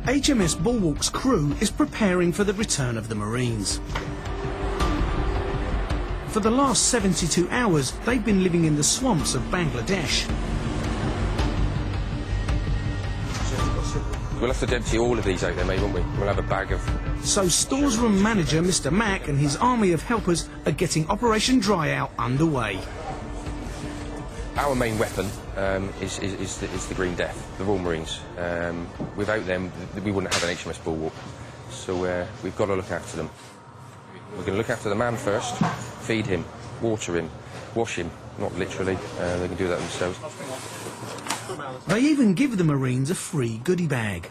HMS Bulwark's crew is preparing for the return of the Marines. For the last 72 hours, they've been living in the swamps of Bangladesh. We'll have to empty all of these out there, mate, won't we? We'll have a bag of... So stores room manager Mr. Mack and his army of helpers are getting Operation Dry Out underway. Our main weapon is the Green Death, the Royal Marines. Without them, we wouldn't have an HMS Bulwark. So we've got to look after them. We're going to look after the man first, feed him, water him, wash him, not literally, they can do that themselves. They even give the Marines a free goodie bag.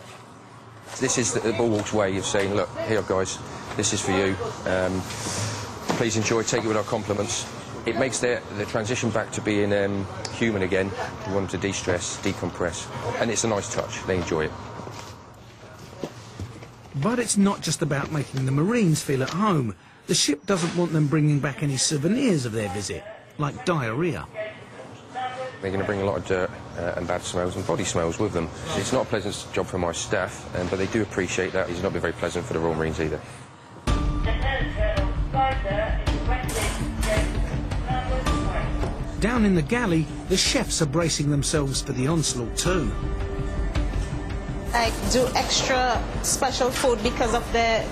This is the Bulwark's way of saying, look, here guys, this is for you. Please enjoy, take it with our compliments. It makes the transition back to being human again. We want them to de-stress, decompress, and it's a nice touch. They enjoy it. But it's not just about making the Marines feel at home. The ship doesn't want them bringing back any souvenirs of their visit, like diarrhoea. They're going to bring a lot of dirt and bad smells and body smells with them. It's not a pleasant job for my staff, but they do appreciate that. It's not been very pleasant for the Royal Marines either. Down in the galley, the chefs are bracing themselves for the onslaught too. I do extra special food because of their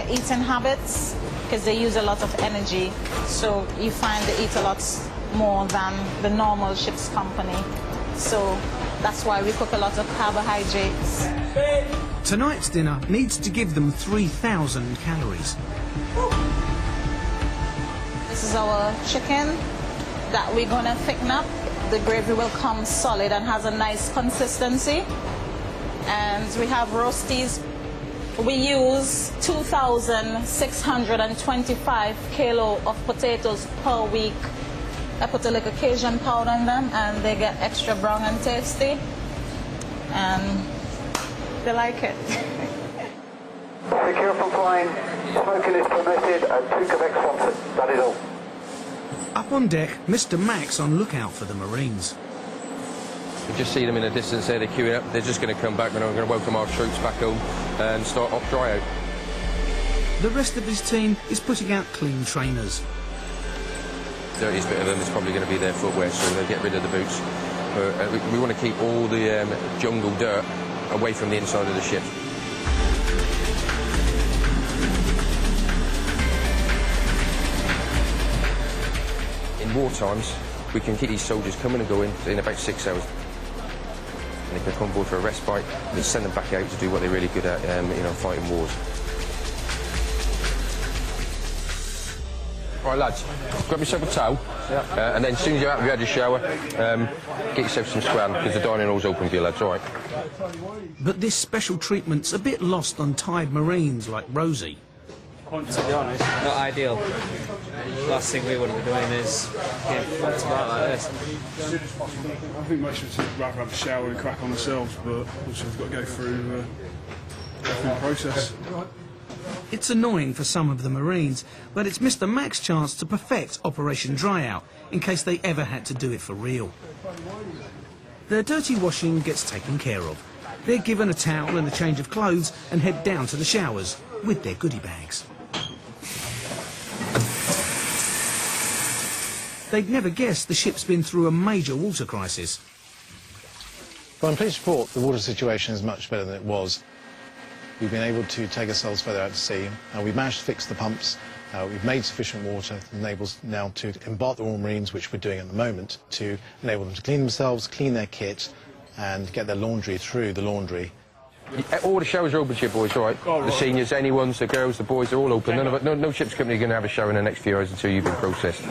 eating habits, because they use a lot of energy. So you find they eat a lot more than the normal ship's company. So that's why we cook a lot of carbohydrates. Tonight's dinner needs to give them 3,000 calories. This is our chicken that we're going to thicken up. The gravy will come solid and has a nice consistency. And we have roasties. We use 2,625 kilo of potatoes per week. I put a little Cajun powder in them and they get extra brown and tasty. And they like it. Secure from flying, smoking is permitted and 2 Quebec sponsored. That is all. Up on deck, Mr. Mack's on lookout for the Marines. You just see them in the distance there, they're queuing up. They're just going to come back and we're going to welcome our troops back home and start off dry out. The rest of his team is putting out clean trainers. The dirtiest bit of them is probably going to be their footwear, so they get rid of the boots. We want to keep all the jungle dirt away from the inside of the ship. In war times, we can keep these soldiers coming and going in about 6 hours. And they can come on board for a respite and send them back out to do what they're really good at, fighting wars. Right, lads, grab yourself a towel, and then as soon as you've had your shower, get yourself some scran, because the dining hall's open for you, lads, all right? But this special treatment's a bit lost on tired Marines like Rosie. To be honest, not ideal. Last thing we want to be doing is getting fucked about like this. I think most of us would rather have a shower and crack on themselves, but also we've got to go through the process. It's annoying for some of the Marines, but it's Mr. Mack's chance to perfect Operation Dry Out, in case they ever had to do it for real. Their dirty washing gets taken care of. They're given a towel and a change of clothes and head down to the showers with their goodie bags. They'd never guessed the ship's been through a major water crisis. Well, I'm pleased to report the water situation is much better than it was. We've been able to take ourselves further out to sea, and we've managed to fix the pumps. We've made sufficient water that enables now to embark the Royal Marines, which we're doing at the moment, to enable them to clean themselves, clean their kit, and get their laundry through the laundry. All the showers are open to you boys, all right? The seniors, anyone's, the girls, the boys, they're all open. No ship's company going to have a shower in the next few hours until you've been processed.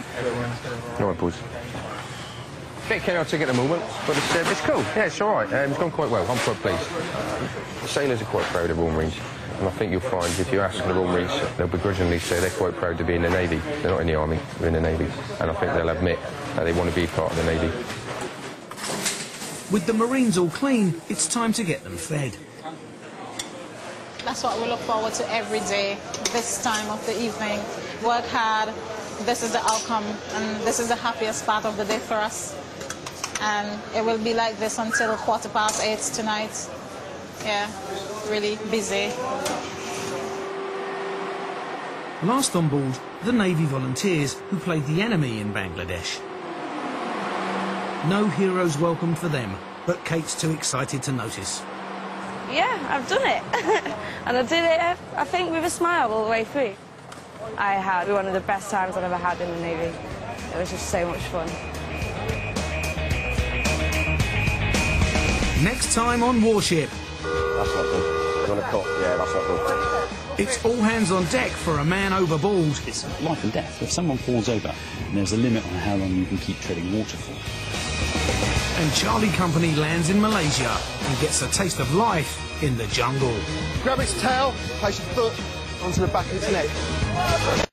All right, boys. A bit chaotic at the moment, but it's cool. Yeah, it's all right. It's gone quite well. I'm quite pleased. The sailors are quite proud of Royal Marines, and I think you'll find if you ask the Royal Marines, they'll begrudgingly say they're quite proud to be in the Navy. They're not in the Army, they're in the Navy, and I think they'll admit that they want to be part of the Navy. With the Marines all clean, it's time to get them fed. That's what we look forward to every day, this time of the evening. Work hard, this is the outcome, and this is the happiest part of the day for us. And it will be like this until 8:15 tonight. Yeah. really busy. Last on board, the Navy volunteers who played the enemy in Bangladesh. No heroes welcome for them, but Kate's too excited to notice. Yeah, I've done it. And I did it, I think, with a smile all the way through. I had one of the best times I've ever had in the Navy. It was just so much fun. Next time on Warship. That's not good. You want a cop? Yeah, that's not good. It's all hands on deck for a man overboard. It's life and death. If someone falls over, there's a limit on how long you can keep treading water for. And Charlie Company lands in Malaysia and gets a taste of life in the jungle. Grab its tail, place your foot onto the back of its neck.